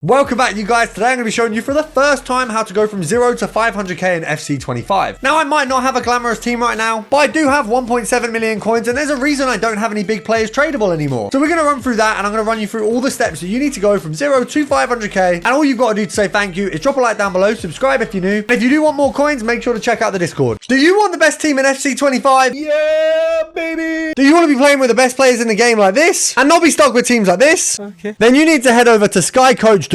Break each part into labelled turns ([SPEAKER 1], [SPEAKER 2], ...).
[SPEAKER 1] Welcome back, you guys. Today I'm going to be showing you for the first time how to go from 0 to 500k in FC 25. Now, I might not have a glamorous team right now, but I do have 1.7 million coins, and there's a reason I don't have any big players tradable anymore. So we're going to run through that, and I'm going to run you through all the steps that you need to go from 0 to 500k, and all you've got to do to say thank you is drop a like down below, subscribe if you're new, and if you do want more coins, make sure to check out the Discord. Do you want the best team in FC 25? Yeah, baby! Do you want to be playing with the best players in the game like this, and not be stuck with teams like this? Okay. Then you need to head over to skycoach.gg,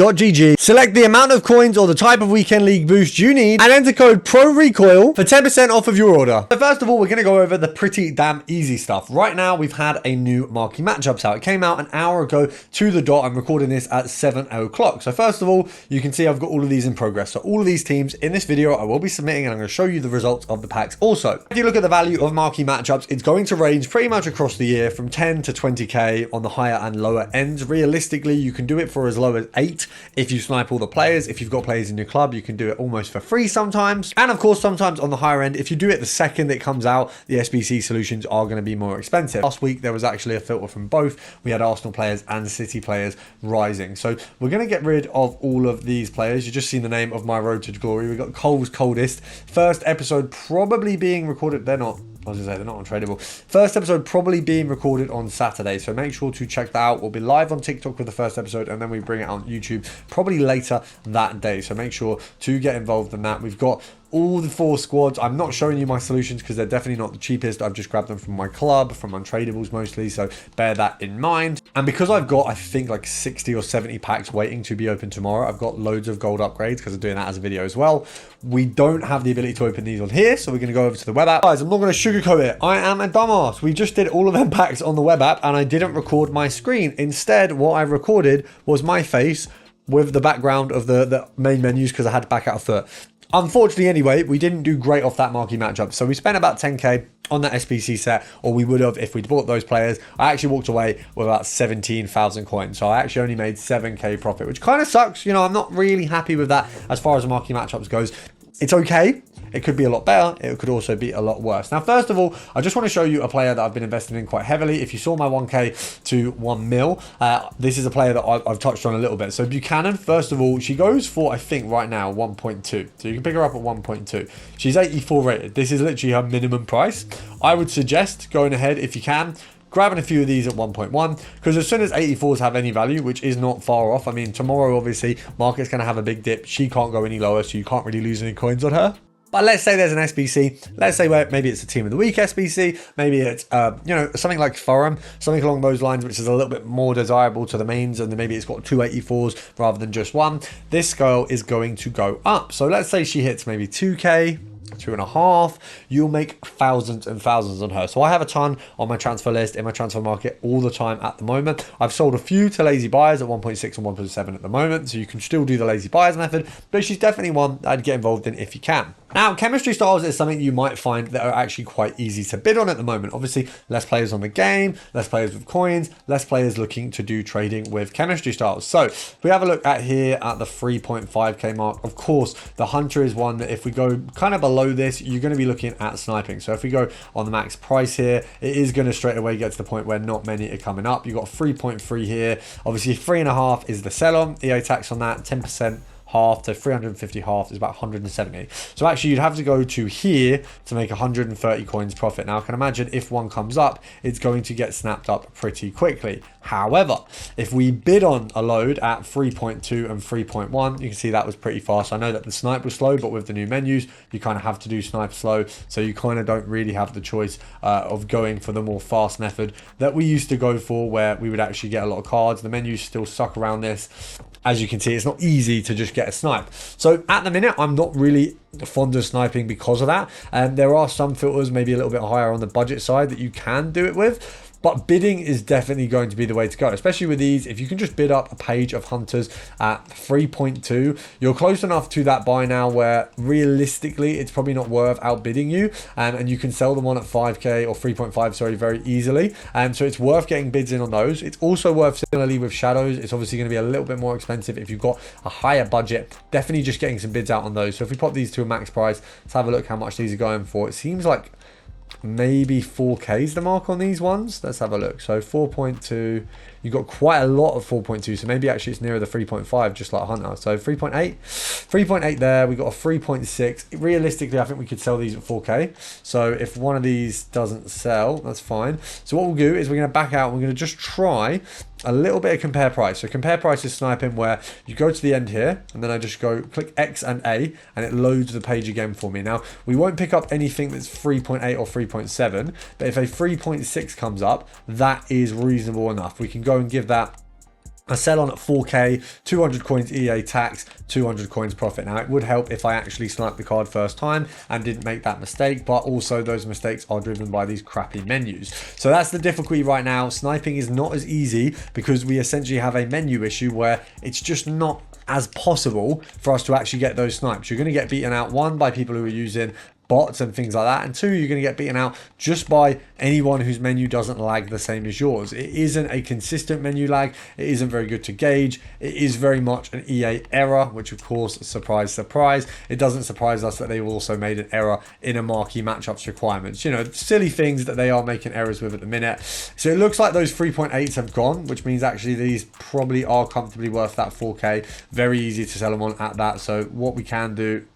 [SPEAKER 1] select the amount of coins or the type of weekend league boost you need, and enter code PRORECOIL for 10% off of your order. So first of all, we're going to go over the pretty damn easy stuff. Right now, we've had a new Marquee matchups out. It came out an hour ago to the dot. I'm recording this at 7 o'clock. So first of all, you can see I've got all of these in progress. So all of these teams in this video, I will be submitting, and I'm going to show you the results of the packs also. If you look at the value of Marquee matchups, it's going to range pretty much across the year from 10 to 20k on the higher and lower ends. Realistically, you can do it for as low as 8 if you snipe all the players. If you've got players in your club, you can do it almost for free sometimes. And of course, sometimes on the higher end, if you do it the second it comes out, the SBC solutions are going to be more expensive. Last week, there was actually a filter from both. We had Arsenal players and City players rising. So we're going to get rid of all of these players. You've just seen the name of my road to glory. We've got Cole's Coldest. First episode probably being recorded. They're not untradeable. First episode probably being recorded on Saturday, so make sure to check that out. We'll be live on TikTok with the first episode, and then we bring it on YouTube probably later that day, so make sure to get involved in that. We've got all the 4 squads. I'm not showing you my solutions because they're definitely not the cheapest. I've just grabbed them from my club, from untradables mostly, so bear that in mind. And because I've got, I think, like 60 or 70 packs waiting to be opened tomorrow, I've got loads of gold upgrades because I'm doing that as a video as well. We don't have the ability to open these on here, so we're going to go over to the web app. Guys, I'm not going to sugarcoat it. I am a dumbass. We just did all of them packs on the web app, and I didn't record my screen. Instead, what I recorded was my face with the background of the main menus because I had to back out a foot. Unfortunately, anyway, we didn't do great off that Marquee matchup. So we spent about 10k on that SBC set, or we would have if we'd bought those players. I actually walked away with about 17,000 coins. So I actually only made 7k profit, which kind of sucks. You know, I'm not really happy with that as far as the Marquee matchups goes. It's okay. It could be a lot better. It could also be a lot worse. Now, first of all, I just want to show you a player that I've been investing in quite heavily. If you saw my 1k to 1 mil, this is a player that I've touched on a little bit. So Buchanan, first of all, she goes for, I think right now, 1.2. So you can pick her up at 1.2. She's 84 rated. This is literally her minimum price. I would suggest going ahead, if you can, grabbing a few of these at 1.1, because as soon as 84s have any value, which is not far off, I mean, tomorrow, obviously, market's going to have a big dip. She can't go any lower, so you can't really lose any coins on her. But let's say there's an SBC. Let's say where maybe it's a team of the week SBC. Maybe it's, you know, something like Forum, something along those lines, which is a little bit more desirable to the mains, and then maybe it's got 2 84s rather than just 1. This girl is going to go up. So let's say she hits maybe 2k. 2.5, you'll make thousands and thousands on her. So I have a ton on my transfer list in my transfer market all the time at the moment. I've sold a few to lazy buyers at 1.6 and 1.7 at the moment, so you can still do the lazy buyers method, but she's definitely one I'd get involved in if you can. Now, chemistry styles is something you might find that are actually quite easy to bid on at the moment. Obviously, less players on the game, less players with coins, less players looking to do trading with chemistry styles. So if we have a look at here at the 3.5k mark, of course, the Hunter is one that if we go kind of below this, you're going to be looking at sniping. So if we go on the max price here, it is going to straight away get to the point where not many are coming up. You've got 3.3 here. Obviously, 3.5 is the sell-on. EA tax on that, 10%. Half to 350 half is about 170. So actually you'd have to go to here to make 130 coins profit. Now I can imagine if one comes up, it's going to get snapped up pretty quickly. However, if we bid on a load at 3.2 and 3.1, you can see that was pretty fast. I know that the snipe was slow, but with the new menus, you kind of have to do snipe slow. So you kind of don't really have the choice of going for the more fast method that we used to go for, where we would actually get a lot of cards. The menus still suck around this. As you can see, it's not easy to just get a snipe. So at the minute, I'm not really fond of sniping because of that. And there are some filters, maybe a little bit higher on the budget side, that you can do it with. But bidding is definitely going to be the way to go, especially with these. If you can just bid up a page of hunters at 3.2, you're close enough to that buy now where realistically it's probably not worth outbidding you, and you can sell them on at 5k or 3.5, sorry, very easily. So it's worth getting bids in on those. It's also worth, similarly with shadows, it's obviously going to be a little bit more expensive if you've got a higher budget. Definitely just getting some bids out on those. So if we pop these to a max price, let's have a look how much these are going for. It seems like maybe 4K is the mark on these ones. Let's have a look. So 4.2, you've got quite a lot of 4.2, so maybe actually it's nearer the 3.5, just like Hunter. So 3.8 there. We got a 3.6. Realistically, I think we could sell these at 4K. So if one of these doesn't sell, that's fine. So what we'll do is we're going to back out and we're going to just try a little bit of compare price. So compare price is sniping, where you go to the end here and then I just go click X and A and it loads the page again for me. Now we won't pick up anything that's 3.8 or 3.7, but if a 3.6 comes up, that is reasonable enough. We can go and give that a sell on at 4K, 200 coins EA tax, 200 coins profit. Now it would help if I actually sniped the card first time and didn't make that mistake, but also those mistakes are driven by these crappy menus. So that's the difficulty right now. Sniping is not as easy because we essentially have a menu issue where it's just not as possible for us to actually get those snipes. You're going to get beaten out, one, by people who are using bots and things like that, and two, you're going to get beaten out just by anyone whose menu doesn't lag the same as yours. It isn't a consistent menu lag. It isn't very good to gauge. It is very much an EA error, which of course, surprise, surprise, it doesn't surprise us that they've also made an error in a marquee matchups requirements. You know, silly things that they are making errors with at the minute. So it looks like those 3.8s have gone, which means actually these probably are comfortably worth that 4K. Very easy to sell them on at that. So what we can do,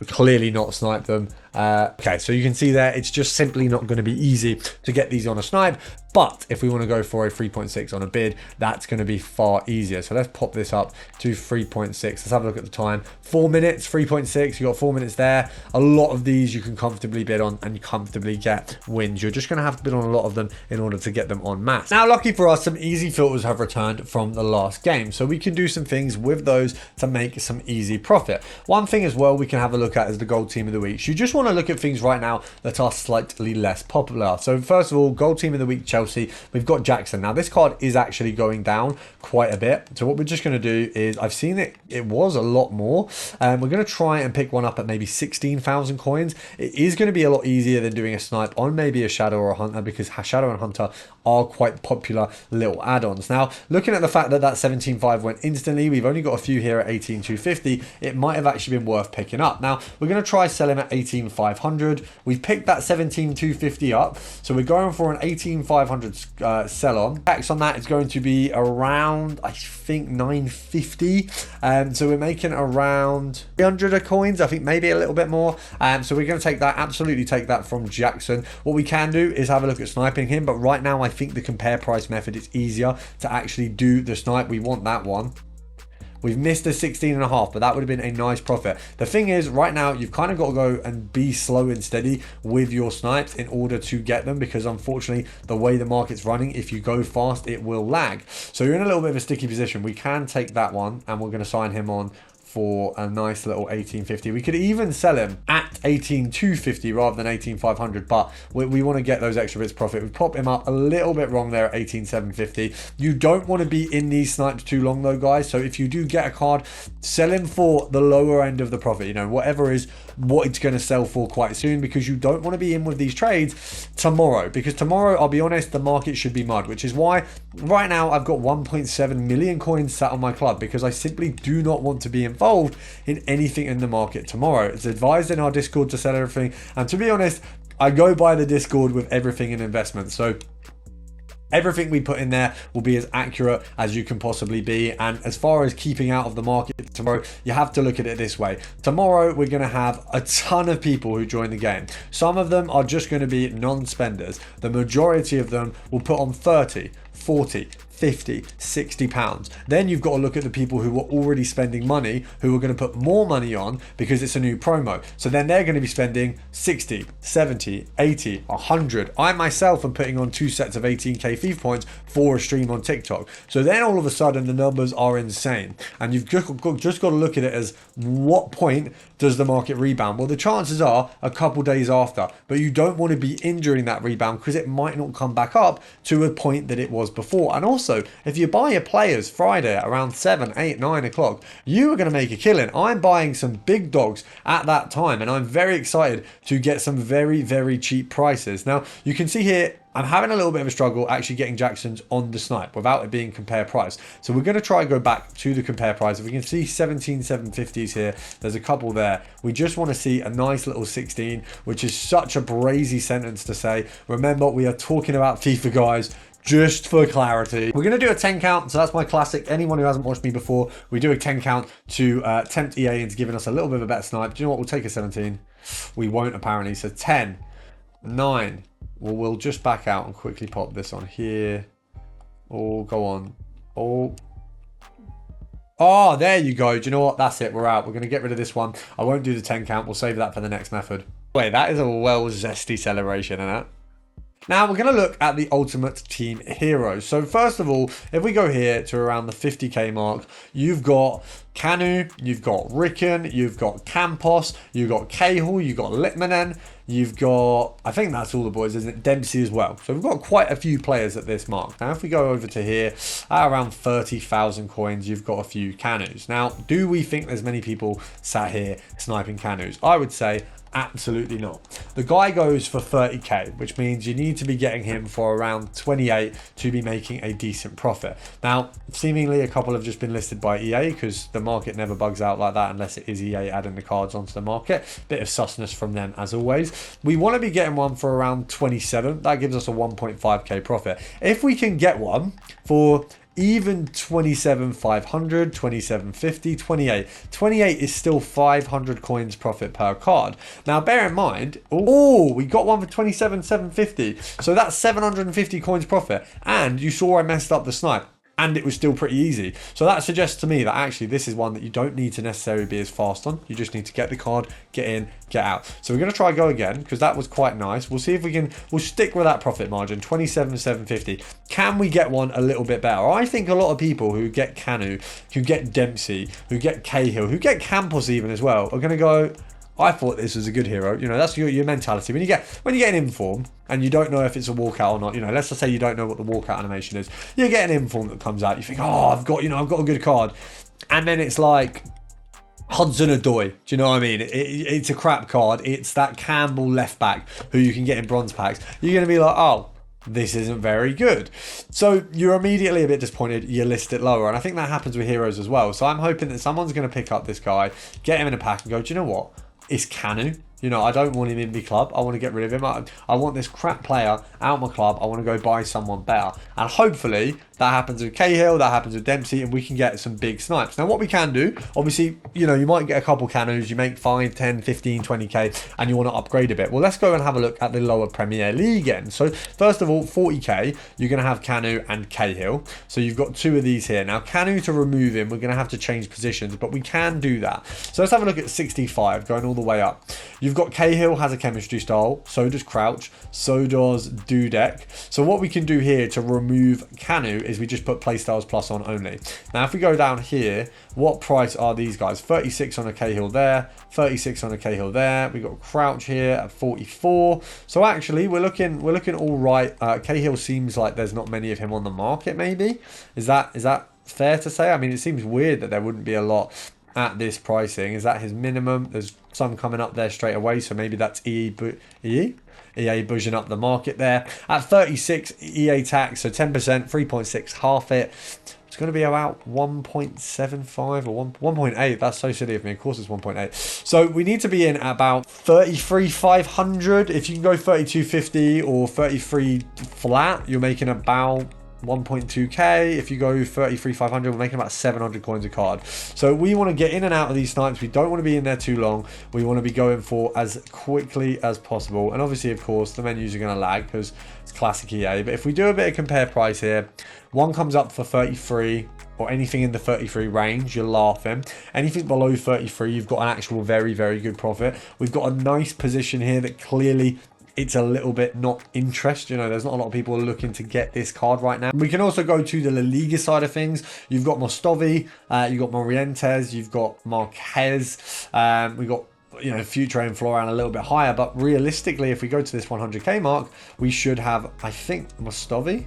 [SPEAKER 1] clearly not snipe them. Okay, so you can see there, it's just simply not going to be easy to get these on a snipe. But if we want to go for a 3.6 on a bid, that's going to be far easier. So let's pop this up to 3.6. Let's have a look at the time. 4 minutes, 3.6. You got 4 minutes there. A lot of these you can comfortably bid on and comfortably get wins. You're just going to have to bid on a lot of them in order to get them en masse. Now, lucky for us, some easy filters have returned from the last game. So we can do some things with those to make some easy profit. One thing as well we can have a look at is the gold team of the week. So you just want to look at things right now that are slightly less popular. So first of all, gold team of the week, Chelsea. We've got Jackson. Now this card is actually going down quite a bit. So what we're just going to do is, I've seen it was a lot more. We're going to try and pick one up at maybe 16,000 coins. It is going to be a lot easier than doing a snipe on maybe a Shadow or a Hunter, because Shadow and Hunter are quite popular little add-ons. Now, looking at the fact that that 17.5 went instantly, we've only got a few here at 18,250. It might have actually been worth picking up. Now, we're going to try selling at 18,500. We've picked that 17,250 up. So we're going for an 18,500 sell on. Tax on that is going to be around, I think, 950. So we're making around 300 coins. I think maybe a little bit more. So we're going to take that, absolutely take that from Jackson. What we can do is have a look at sniping him, but right now I think the compare price method is easier to actually do the snipe. We want that one. We've missed a 16.5, but that would have been a nice profit. The thing is, right now, you've kind of got to go and be slow and steady with your snipes in order to get them, because unfortunately, the way the market's running, if you go fast, it will lag. So you're in a little bit of a sticky position. We can take that one, and we're going to sign him on for a nice little 1850. We could even sell him at 18,250 rather than 18,500, but we want to get those extra bits profit. We pop him up a little bit wrong there at 18,750. You don't want to be in these snipes too long though, guys. So if you do get a card, sell him for the lower end of the profit, you know, whatever is what it's going to sell for quite soon, because you don't want to be in with these trades tomorrow, because tomorrow, I'll be honest, the market should be mud, which is why right now I've got 1.7 million coins sat on my club, because I simply do not want to be involved in anything in the market tomorrow. It's advised in our Discord to sell everything, and to be honest, I go by the Discord with everything in investment. So everything we put in there will be as accurate as you can possibly be. And as far as keeping out of the market tomorrow, you have to look at it this way. Tomorrow, we're going to have a ton of people who join the game. Some of them are just going to be non-spenders. The majority of them will put on 30, 40, 50, 60 pounds. Then you've got to look at the people who were already spending money, who are going to put more money on because it's a new promo. So then they're going to be spending 60, 70, 80, 100. I myself am putting on 2 sets of 18k FIFA points for a stream on TikTok. So then all of a sudden the numbers are insane. And you've just got to look at it as, what point does the market rebound? Well, the chances are a couple days after, but you don't want to be in during that rebound because it might not come back up to a point that it was before. And also, if you buy your players Friday at around 7, 8, 9 o'clock, you are going to make a killing. I'm buying some big dogs at that time, and I'm very excited to get some very, very cheap prices. Now, you can see here, I'm having a little bit of a struggle actually getting Jackson's on the snipe without it being compare price. So we're going to try and go back to the compare price. If we can see 17 750s here, there's a couple there. We just want to see a nice little 16, which is such a brazy sentence to say. Remember, we are talking about FIFA, guys. Just for clarity, we're going to do a 10 count. So that's my classic. Anyone who hasn't watched me before, we do a 10 count to tempt EA into giving us a little bit of a better snipe. Do you know what? We'll take a 17. We won't, apparently. So 10, 9. Well, we'll just back out and quickly pop this on here. Oh, go on. Oh, there you go. Do you know what? That's it. We're out. We're going to get rid of this one. I won't do the 10 count. We'll save that for the next method. Wait, that is a well zesty celebration, isn't it? Now we're going to look at the Ultimate Team Heroes. So first of all, if we go here to around the 50k mark, you've got Kanu, you've got Ricken, you've got Campos, you've got Cahill, you've got Litmanen, you've got, I think that's all the boys, isn't it? Dempsey as well. So we've got quite a few players at this mark. Now if we go over to here, at around 30,000 coins, you've got a few Kanus. Now, do we think there's many people sat here sniping Kanus? I would say absolutely not. The guy goes for 30k, which means you need to be getting him for around 28 to be making a decent profit. Now, seemingly a couple have just been listed by EA because the market never bugs out like that unless it is EA adding the cards onto the market. Bit of susness from them as always. We want to be getting one for around 27. That gives us a 1.5k profit. If we can get one for even 27,500, 2750, 28 is still 500 coins profit per card. Now bear in mind, we got one for 27,750, so that's 750 coins profit. And you saw I messed up the snipe, and it was still pretty easy. So that suggests to me that actually this is one that you don't need to necessarily be as fast on. You just need to get the card, get in, get out. So we're going to try go again because that was quite nice. We'll see if we can, we'll stick with that profit margin, 27,750. Can we get one a little bit better? I think a lot of people who get Kanu, who get Dempsey, who get Cahill, who get Campos even as well, are going to go, I thought this was a good hero. You know, that's your mentality. When you get an inform and you don't know if it's a walkout or not, you know, let's just say you don't know what the walkout animation is. You get an inform that comes out. You think, oh, I've got a good card. And then it's like Hudson-Odoi. Do you know what I mean? It's a crap card. It's that Campbell left back who you can get in bronze packs. You're going to be like, oh, this isn't very good. So you're immediately a bit disappointed. You list it lower. And I think that happens with heroes as well. So I'm hoping that someone's going to pick up this guy, get him in a pack and go, do you know what? It's Kanu. You know, I don't want him in my club. I want to get rid of him. I want this crap player out of my club. I want to go buy someone better. And hopefully that happens with Cahill, that happens with Dempsey, and we can get some big snipes. Now, what we can do, obviously, you know, you might get a couple Kanus, you make 5, 10, 15, 20k, and you want to upgrade a bit. Well, let's go and have a look at the lower Premier League end. So, first of all, 40k, you're going to have Kanu and Cahill. So, you've got two of these here. Now, Kanu, to remove him, we're going to have to change positions, but we can do that. So, let's have a look at 65, going all the way up. You've got Cahill has a chemistry style, so does Crouch, so does Dudek. So what we can do here to remove Kanu is we just put playstyles plus on only. Now if we go down here, what price are these guys? 36 on a Cahill there, 36 on a Cahill there. We got Crouch here at 44. So actually we're looking all right. Cahill seems like there's not many of him on the market. Maybe is that fair to say? I mean, it seems weird that there wouldn't be a lot at this pricing. Is that his minimum? There's some coming up there straight away, so maybe that's EA buzzing up the market there. At 36 EA tax, so 10%, 3.6, half it. It's going to be about 1.75 or 1.8. That's so silly of me. Of course it's 1.8. So we need to be in at about 33,500. If you can go 32.50 or 33 flat, you're making about 1.2k. If you go 33,500, we're making about 700 coins a card. So we want to get in and out of these snipes. We don't want to be in there too long. We want to be going for as quickly as possible. And obviously, of course, the menus are going to lag because it's classic EA. But if we do a bit of compare price here, one comes up for 33 or anything in the 33 range, you're laughing. Anything below 33, you've got an actual very, very good profit. We've got a nice position here that clearly it's a little bit not interest. You know, there's not a lot of people looking to get this card right now. We can also go to the La Liga side of things. You've got Mostovi, you've got Morientes, you've got Marquez, we've got, you know, Future and Floran a little bit higher. But realistically, if we go to this 100k mark, we should have, I think, Mostovi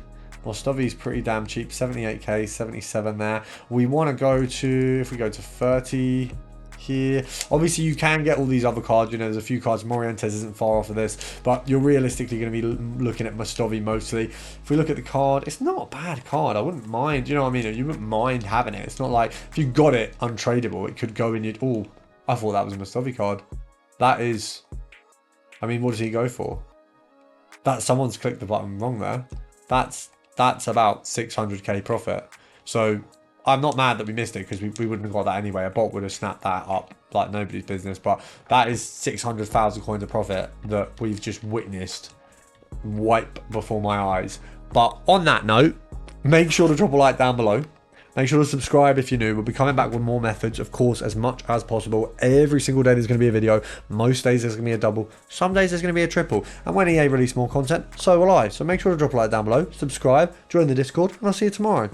[SPEAKER 1] is pretty damn cheap, 78k, 77 there. We want to go to, if we go to 30 here. Obviously, you can get all these other cards. You know, there's a few cards. Morientes isn't far off of this, but you're realistically going to be looking at Mustafi mostly. If we look at the card, it's not a bad card. I wouldn't mind. You know what I mean? You wouldn't mind having it. It's not like if you got it untradeable, it could go in your... Oh, I thought that was a Mustafi card. That is... I mean, what does he go for? That someone's clicked the button wrong there. That's about 600k profit. So I'm not mad that we missed it, because we wouldn't have got that anyway. A bot would have snapped that up like nobody's business. But that is 600,000 coins of profit that we've just witnessed wipe before my eyes. But on that note, make sure to drop a like down below. Make sure to subscribe if you're new. We'll be coming back with more methods, of course, as much as possible. Every single day there's going to be a video. Most days there's going to be a double. Some days there's going to be a triple. And when EA release more content, so will I. So make sure to drop a like down below, subscribe, join the Discord, and I'll see you tomorrow.